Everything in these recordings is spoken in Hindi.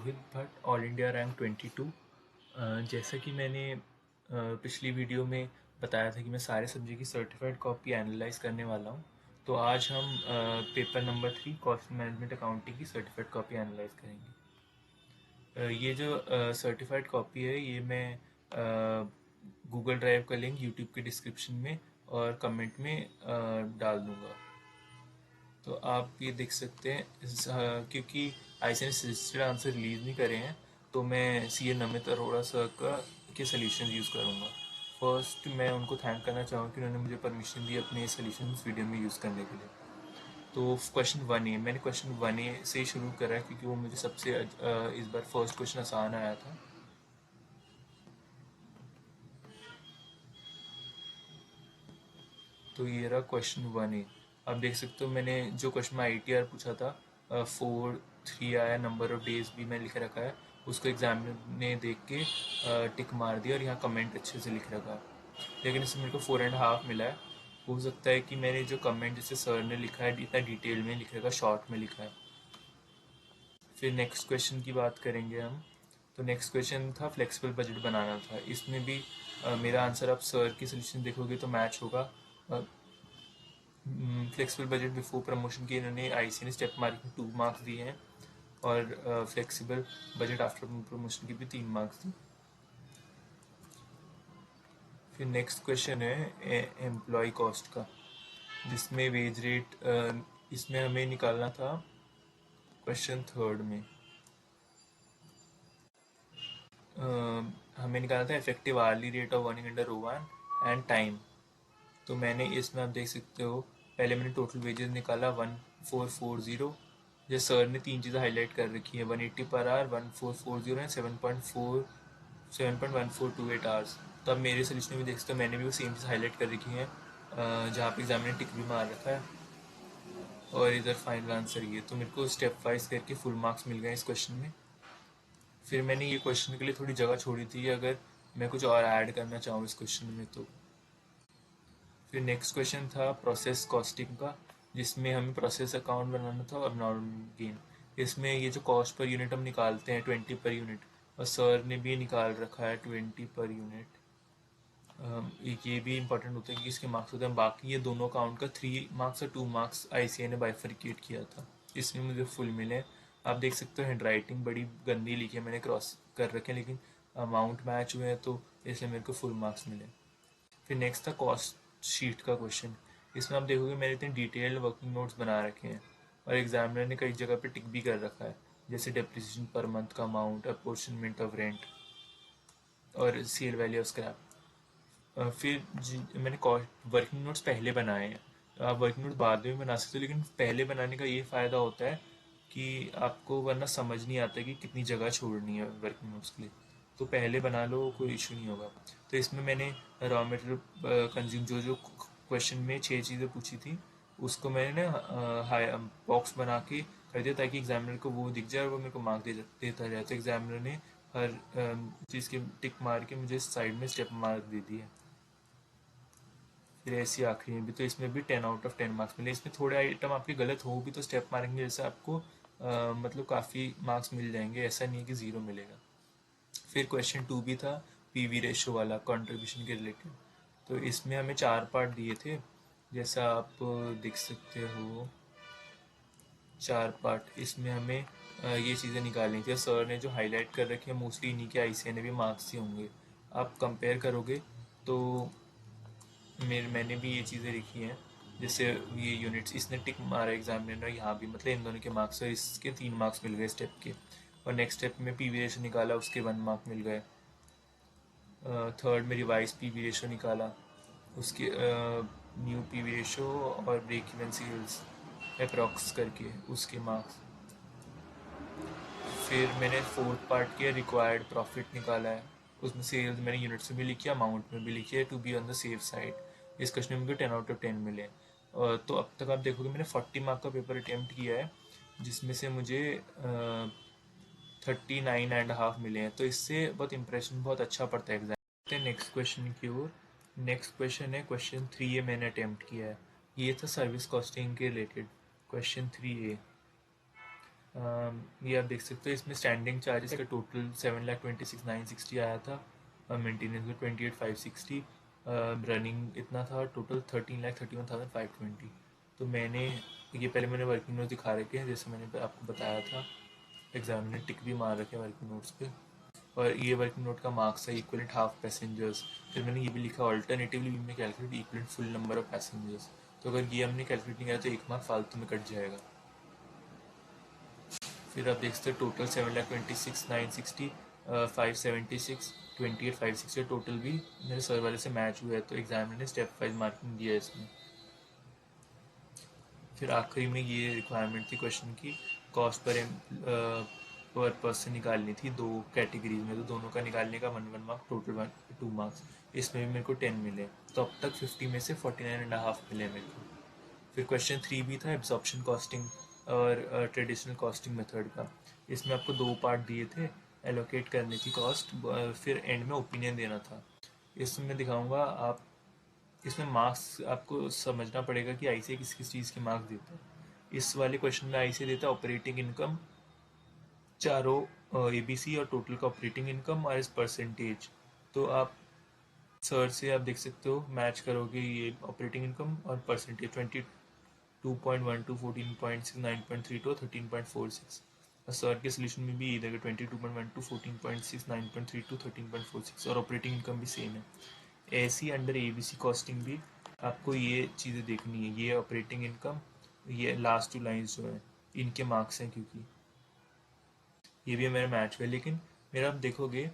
Rohit Bhatt, all India rank 22। जैसा कि मैंने पिछली वीडियो में बताया था कि मैं सारे सब्जेक्ट की सर्टिफाइड कॉपी एनालाइज करने वाला हूँ। तो आज हम paper number 3 cost management accounting की सर्टिफाइड कॉपी एनालाइज करेंगे। ये जो सर्टिफाइड कॉपी है ये मैं गूगल ड्राइव का लिंक यूट्यूब के डिस्क्रिप्शन में और कमेंट में डाल दूँगा। तो आप ये देख सकते हैं क्योंकि आईसीएसई ने सजेस्टेड आंसर रिलीज नहीं करे हैं तो मैं सीए नमित अरोड़ा सर के सोल्यूशन यूज़ करूँगा। फर्स्ट मैं उनको थैंक करना चाहूँगा कि उन्होंने मुझे परमिशन दी अपने सोल्यूशन वीडियो में यूज़ करने के लिए। तो क्वेश्चन 1A मैंने क्वेश्चन 1A से ही शुरू करा क्योंकि वो मुझे सबसे इस बार फर्स्ट क्वेश्चन आसान आया था। तो ये रहा क्वेश्चन 1A। आप देख सकते हो मैंने जो क्वेश्चन में ITR पूछा था 4-3 आया, नंबर ऑफ डेज भी मैं लिख रखा है, उसको एग्जामिनर ने देख के टिक मार दिया और यहाँ कमेंट अच्छे से लिख रखा है। लेकिन इसमें मेरे को 4.5 मिला है। हो सकता है कि मैंने जो कमेंट जैसे सर ने लिखा है इतना डिटेल में लिख रखा, शॉर्ट में लिखा है। फिर नेक्स्ट क्वेश्चन की बात करेंगे हम। तो नेक्स्ट क्वेश्चन था फ्लेक्सिबल बजट बनाना था। इसमें भी मेरा आंसर आप सर की सोल्यूशन देखोगे तो मैच होगा। फ्लेक्सिबल बजट बिफोर प्रमोशन के इन्होंने आईसी ने स्टेप मार्क में 2 मार्क्स दिए हैं और फ्लेक्सिबल बजट आफ्टर प्रमोशन के भी 3 मार्क्स दिए। फिर नेक्स्ट क्वेश्चन है एम्प्लॉय कॉस्ट का, जिसमें वेज रेट इसमें हमें निकालना था क्वेश्चन थर्ड में। हमें निकालना था effective hourly rate of working under O1 and time. तो मैंने इसमें आप देख सकते हो पहले मैंने टोटल वेजेस निकाला 1440। जैसे सर ने 3 चीज़ें हाईलाइट कर रखी है 180 पर आवर, 1440 एंड 7.1428 आवर्स। तो अब मेरे सोल्यूशन में देख सकते हो मैंने भी वो सेम चीज़ हाईलाइट कर रखी है जहाँ पे एग्जाम ने टिक भी मार रखा है और इधर फाइनल आंसर ये। तो मेरे को स्टेप वाइज करके फुल मार्क्स मिल गए इस क्वेश्चन में। फिर मैंने ये क्वेश्चन के लिए थोड़ी जगह छोड़ी थी अगर मैं कुछ और ऐड करना चाहूँ इस क्वेश्चन में तो। फिर नेक्स्ट क्वेश्चन था प्रोसेस कॉस्टिंग का, जिसमें हमें प्रोसेस अकाउंट बनाना था और नॉर्मल गेन। इसमें ये जो कॉस्ट पर यूनिट हम निकालते हैं 20 पर यूनिट, और सर ने भी निकाल रखा है 20 पर यूनिट। एक ये भी इंपॉर्टेंट होता है कि इसके मार्क्स होते हैं। बाकी ये दोनों अकाउंट का 3 मार्क्स और 2 मार्क्स आईसीआई ने बाइफरिकेट किया था, इसमें मुझे फुल मिले। आप देख सकते हो हैंड राइटिंग बड़ी गंदी लिखी है, मैंने क्रॉस कर रखे हैं लेकिन अमाउंट मैच हुए हैं तो इसलिए मेरे को फुल मार्क्स मिले। फिर नेक्स्ट था कॉस्ट शीट का क्वेश्चन। इसमें आप देखोगे मैंने इतने डिटेल्ड वर्किंग नोट्स बना रखे हैं और एग्जामिनर ने कई जगह पे टिक भी कर रखा है, जैसे डेप्रिसिएशन पर मंथ का अमाउंट, अपॉर्चनमेंट ऑफ रेंट और सेल वैल्यू ऑफ स्क्रैप। फिर मैंने वर्किंग नोट्स पहले बनाए हैं। आप वर्किंग नोट्स बाद में बना सकते हो लेकिन पहले बनाने का ये फ़ायदा होता है कि आपको वरना समझ नहीं आता कि कितनी जगह छोड़नी है वर्किंग नोट्स के लिए। तो पहले बना लो, कोई इशू नहीं होगा। तो इसमें मैंने रॉ मटेरियल कंज्यूम जो क्वेश्चन में 6 चीज़ें पूछी थी उसको मैंने ना बॉक्स बना के कर दिया ताकि एग्जामिनर को वो दिख जाए और वो मेरे को मार्क देता रहे। तो एग्जामिनर ने हर चीज़ के टिक मार के मुझे साइड में स्टेप मार्क दे दिए। फिर ऐसी आखिरी में भी तो इसमें भी 10 आउट ऑफ 10 मार्क्स मिले। इसमें थोड़े आइटम आपके गलत हो भी तो स्टेप मारेंगे जैसे आपको मतलब काफ़ी मार्क्स मिल जाएंगे, ऐसा नहीं है कि ज़ीरो मिलेगा। फिर क्वेश्चन 2 भी था पीवी रेशो वाला कंट्रीब्यूशन के रिलेटेड। तो इसमें हमें 4 पार्ट दिए थे, जैसा आप देख सकते हो 4 पार्ट। इसमें हमें ये चीज़ें निकालनी थी। सर ने जो हाईलाइट कर रखी है मोस्टली इन्हीं के आईसीआई ने भी मार्क्स ही होंगे। आप कंपेयर करोगे तो मैंने भी ये चीज़ें लिखी हैं, जैसे ये यूनिट्स इसने टिक मारा एग्जामिनर यहाँ भी, मतलब इन दोनों के मार्क्स और इसके 3 मार्क्स मिल गए स्टेप के। और नेक्स्ट स्टेप में पीवी रेशो निकाला, उसके 1 मार्क मिल गए। थर्ड में रिवाइज पीवी रेशो निकाला, उसके न्यू पीवी रेशो और ब्रेक इवन सेल्स अप्रॉक्स करके उसके मार्क्स। फिर मैंने फोर्थ पार्ट किया रिक्वायर्ड प्रॉफिट निकाला है, उसमें सेल्स मैंने यूनिट्स में भी लिखी है, अमाउंट में भी लिखी है, to be on the safe side. इस क्वेश्चन में मुझे 10 आउट ऑफ 10 मिले। तो अब तक आप देखोगे मैंने 40 मार्क का पेपर अटैम्प्ट किया है, जिसमें से मुझे 39.5 मिले हैं। तो इससे बहुत इंप्रेशन बहुत अच्छा पड़ता है एग्जाम। नेक्स्ट क्वेश्चन की ओर। नेक्स्ट क्वेश्चन है क्वेश्चन 3A मैंने अटैम्प्ट किया है, ये था सर्विस कॉस्टिंग के रिलेटेड क्वेश्चन 3A। ये आप देख सकते हो, इसमें स्टैंडिंग चार्जेस का टोटल 7,26,960 आया था, मेंटेनेंस में 28,560, रनिंग इतना था, टोटल 13,31,520। तो मैंने ये पहले मैंने वर्किंग नोट्स दिखा रखे हैं जैसे मैंने आपको बताया था, एग्जाम ने टिक भी मार रखे हैं वर्किंग नोट्स पे। और ये वर्किंग नोट का मार्क्स है इक्वलेंट हाफ पैसेंजर्स। फिर मैंने ये भी लिखा ऑल्टरनेटिवली वी में calculate equivalent full number of passengers. तो अगर ये हमने कैलकुलेट नहीं किया तो एक मार्क फालतू में कट जाएगा। फिर आप देख सकते हो टोटल 7,26,960, 576, 28,560 टोटल भी मेरे सर वाले से मैच हुआ है, तो एग्जामिनर ने स्टेप वाइज मार्किंग दिया है इसमें। फिर आखिरी में ये रिक्वायरमेंट थी क्वेश्चन की, कॉस्ट पर पर्सन निकालनी थी दो कैटेगरीज में, तो दोनों का निकालने का 1 1 मार्क, टोटल 2 मार्क्स। इसमें भी मेरे को 10 मिले, तो अब तक 50 में से 49.5 मिले मेरे को। फिर क्वेश्चन 3 भी था एब्जॉर्प्शन कॉस्टिंग और ट्रेडिशनल कॉस्टिंग मेथड का। इसमें आपको 2 पार्ट दिए थे, एलोकेट करनी थी कॉस्ट, फिर एंड में ओपिनियन देना था। इसमें मैं दिखाऊंगा आप, इसमें मार्क्स आपको समझना पड़ेगा कि आईसीए किस किस चीज़ के मार्क्स देता है। इस वाले क्वेश्चन में आईसीए देता है ऑपरेटिंग इनकम, चारों एबीसी और टोटल का ऑपरेटिंग इनकम और इस परसेंटेज। तो आप सर से आप देख सकते हो मैच करोगे ये ऑपरेटिंग इनकम और परसेंटेज, 22.12, 14.6, 9.32, 13.46। और सर के सोल्यूशन में भी इधर 22.12, 14.6, 9.32, 13.46 और ऑपरेटिंग इनकम भी सेम है। ऐसी अंडर एबीसी कॉस्टिंग भी आपको ये चीज़ें देखनी है, ये ऑपरेटिंग इनकम, ये लास्ट 2 लाइन्स जो है इनके मार्क्स हैं, क्योंकि ये भी मेरा मैच हुआ। लेकिन मेरा आप देखोगे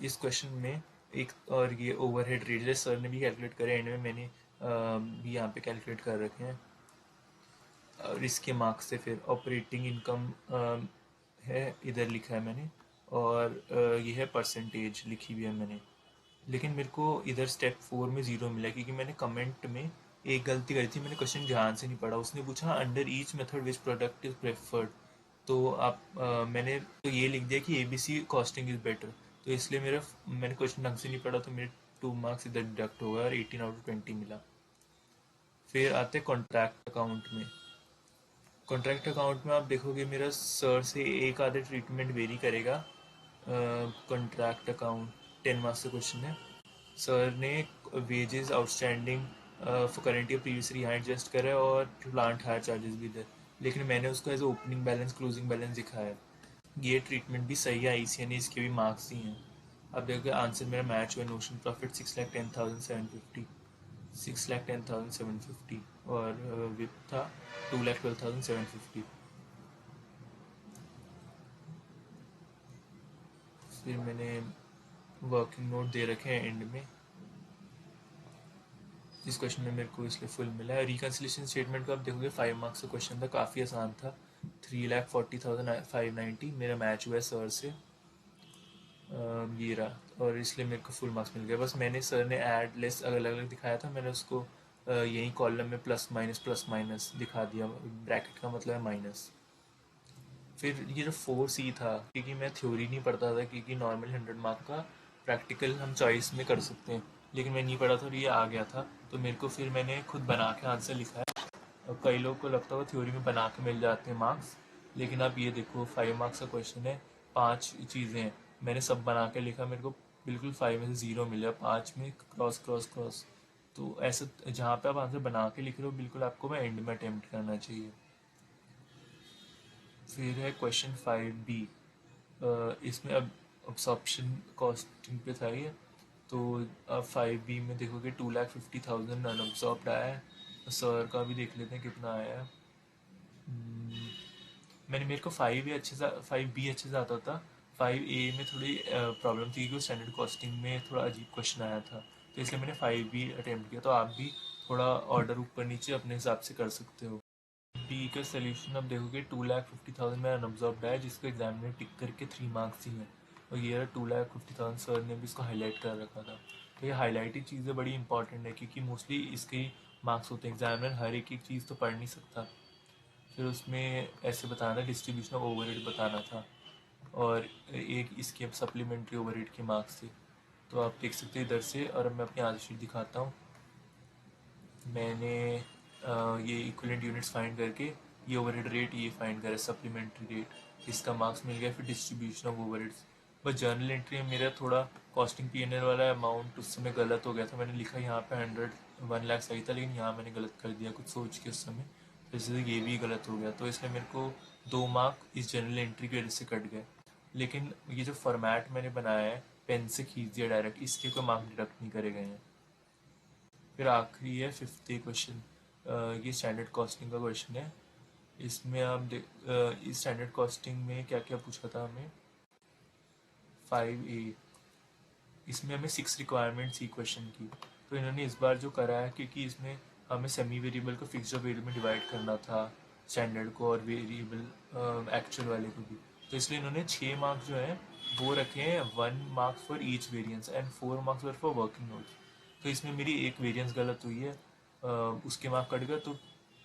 इस क्वेश्चन में एक और ये ओवरहेड रेट सर ने भी कैलकुलेट करे, एंड में मैंने भी यहाँ पे कैलकुलेट कर रखे हैं और इसके मार्क्स से फिर ऑपरेटिंग इनकम है इधर लिखा है मैंने, और ये है परसेंटेज लिखी हुई है मैंने। लेकिन मेरे को इधर स्टेप 4 में 0 मिला, क्योंकि मैंने कमेंट में एक गलती करी थी, मैंने क्वेश्चन ध्यान से नहीं पढ़ा। उसने पूछा under each method which product is preferred, तो मैंने तो ये लिख दिया कि एबीसी कॉस्टिंग इज बेटर, तो इसलिए मैंने क्वेश्चन ढंग से नहीं पढ़ा, तो मेरे 2 मार्क्स इधर डिडक्ट हो गए और 18/20 मिला। फिर आते कॉन्ट्रैक्ट अकाउंट में। कॉन्ट्रैक्ट अकाउंट में आप देखोगे मेरा सर से एक आधे ट्रीटमेंट वेरी करेगा। कॉन्ट्रैक्ट अकाउंट 10 मार्क्स का क्वेश्चन है। सर ने wages outstanding for current year previous year यहाँ एडजस्ट करा है और प्लांट हायर चार्जेस भी इधर, लेकिन मैंने उसको as opening balance closing balance दिखाया है। ये ट्रीटमेंट भी सही है, आईसीए ने इसके भी मार्क्स ही हैं। अब देखो आंसर मेरा मैच हुआ, नोशन प्रॉफिट 6,10,750, 6,10,750 और विप था 2,12,750। फिर मैंने वर्किंग नोट दे रखे हैं एंड में, इस क्वेश्चन में मेरे को इसलिए फुल मिला है। रिकन्सिलेशन स्टेटमेंट को आप देखोगे 5 मार्क्स का क्वेश्चन था, काफ़ी आसान था, 3,40,590 मेरा मैच हुआ है सर से, ये रहा, और इसलिए मेरे को फुल मार्क्स मिल गया। बस मैंने सर ने ऐड लेस अलग अलग दिखाया था, मैंने उसको यही कॉलम में प्लस माइनस दिखा दिया, ब्रैकेट का मतलब है माइनस। फिर ये जो 4C था, क्योंकि मैं थ्योरी नहीं पढ़ता था, क्योंकि नॉर्मल 100 मार्क का प्रैक्टिकल हम चॉइस में कर सकते हैं, लेकिन मैं नहीं पढ़ा था और ये आ गया था, तो मेरे को फिर मैंने खुद बना के आंसर लिखा है। और कई लोग को लगता है थ्योरी में बना के मिल जाते हैं मार्क्स, लेकिन आप ये देखो 5 मार्क्स का क्वेश्चन है, 5 चीज़ें हैं, मैंने सब बना के लिखा, मेरे को बिल्कुल 5 में से 0 मिला, 5 में क्रॉस क्रॉस क्रॉस। तो ऐसे जहाँ पे आप आंसर बना के लिख रहे हो, बिल्कुल आपको मैं एंड में अटेम्प्ट करना चाहिए। फिर है क्वेश्चन 5B, इसमें अब अब्सॉर्प्शन कॉस्टिंग पे था ये, तो अब 5B में देखोगे 2,50,000 अनअब्सॉर्ब्ड आया है। सर का भी देख लेते हैं कितना आया है। मेरे को 5B अच्छे से आता था, 5A में थोड़ी प्रॉब्लम थी, क्योंकि स्टैंडर्ड कॉस्टिंग में थोड़ा अजीब क्वेश्चन आया था, तो इसलिए मैंने 5B अटेम्प्ट किया। तो आप भी थोड़ा ऑर्डर ऊपर नीचे अपने हिसाब से कर सकते हो। बी का सोल्यूशन अब देखोगे 2,50,000 में अनऑब्जर्व्ड है, जिसको एग्जाम में टिक करके 3 मार्क्स ही हैं, और ये 2,50,000 सर ने भी इसको हाईलाइट कर रखा था। तो ये हाईलाइटेड चीज़ें बड़ी इंपॉर्टेंट है, क्योंकि मोस्टली इसके मार्क्स होते हैं, एग्जामिनर हर एक एक चीज़ तो पढ़ नहीं सकता। फिर उसमें ऐसे बताना, डिस्ट्रीब्यूशन ऑफ ओवरहेड बताना था, और एक इसके सप्लीमेंट्री ओवरहेड के मार्क्स थे। तो आप देख सकते हैं इधर से, और अब मैं अपनी आंसर शीट दिखाता हूँ। मैंने ये इक्विवेलेंट यूनिट्स फाइंड करके ये ओवरहेड रेट ये फाइंड करा, सप्लीमेंट्री रेट, इसका मार्क्स मिल गया। फिर डिस्ट्रीब्यूशन ऑफ ओवरहेड्स, बस जर्नल एंट्री में मेरा थोड़ा कॉस्टिंग पीएनएल वाला अमाउंट उस समय गलत हो गया था। मैंने लिखा यहाँ पे 100 1 लाख सही था, लेकिन यहाँ मैंने गलत कर दिया कुछ सोच के उस समय, तो इसलिए ये भी गलत हो गया। तो इसलिए मेरे को 2 मार्क इस जर्नल एंट्री की वजह से कट गए। लेकिन ये जो फॉर्मेट मैंने बनाया है पेन से खींच दिया डायरेक्ट, इसके कोई मार्क डिडक्ट नहीं करे गए हैं। फिर आखिरी है 50 क्वेश्चन, ये स्टैंडर्ड कॉस्टिंग का क्वेश्चन है। इसमें आप इस स्टैंडर्ड कॉस्टिंग में क्या क्या पूछा था हमें, 5A, इसमें हमें 6 रिक्वायरमेंट्स थी क्वेश्चन की। तो इन्होंने इस बार जो करा है, क्योंकि इसमें हमें सेमी वेरिएबल को फिक्स्ड और वेरिएबल में डिवाइड करना था, स्टैंडर्ड को और वेरिएबल एक्चुअल वाले को भी, तो इसलिए इन्होंने 6 मार्क्स जो हैं वो रखे हैं, 1 mark for each variance and 4 marks for working notes. तो इसमें मेरी एक वेरिएंस गलत हुई है, उसके मार्क कट गए, तो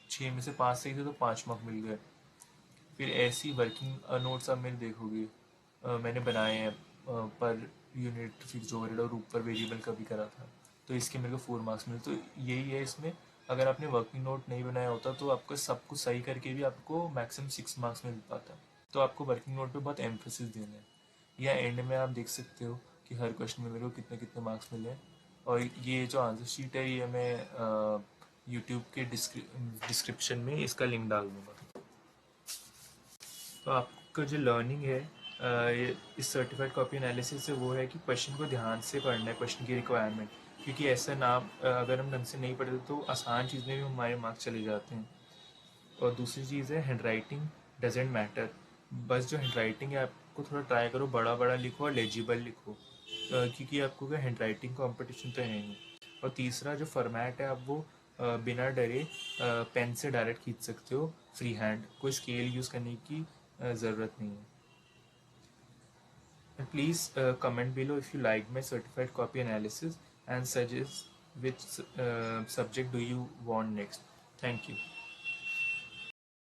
6 में से 5 सही थे तो 5 मार्क मिल गए। फिर ऐसी वर्किंग नोट्स आप मेरे देखोगे मैंने बनाए हैं पर यूनिट फिक्स ओवरहेड और ऊपर वेरिएबल का भी करा था, तो इसके मेरे को 4 मार्क्स मिले। तो यही है इसमें, अगर आपने वर्किंग नोट नहीं बनाया होता तो आपको सब कुछ सही करके भी आपको मैक्सिमम 6 मार्क्स मिल पाता। तो आपको वर्किंग नोट पे बहुत एम्फोसिस देना है। या एंड में आप देख सकते हो कि हर क्वेश्चन में मेरे को कितने कितने मार्क्स मिले हैं। और ये जो आंसर शीट है ये मैं यूट्यूब के डिस्क्रिप्शन में इसका लिंक डाल दूँगा। तो आपका जो लर्निंग है ये इस सर्टिफाइड कॉपी एनालिसिस से वो है कि क्वेश्चन को ध्यान से पढ़ना है, क्वेश्चन की रिक्वायरमेंट, क्योंकि ऐसा ना अगर हम ढंग से नहीं पढ़ते तो आसान चीज़ में भी हमारे मार्क्स चले जाते हैं। और दूसरी चीज़ है हैंड राइटिंग डजेंट मैटर, बस जो हैंड राइटिंग है आपको थोड़ा ट्राई करो बड़ा बड़ा लिखो और लेजिबल लिखो, क्योंकि आपको क्या हैंड राइटिंग कॉम्पिटिशन तो है नहीं। और तीसरा जो फॉर्मेट है आप वो बिना डरे पेन से डायरेक्ट खींच सकते हो फ्री हैंड, कोई स्केल यूज़ करने की ज़रूरत नहीं है। And please comment below if you like my certified copy analysis and suggest which subject do you want next. Thank you.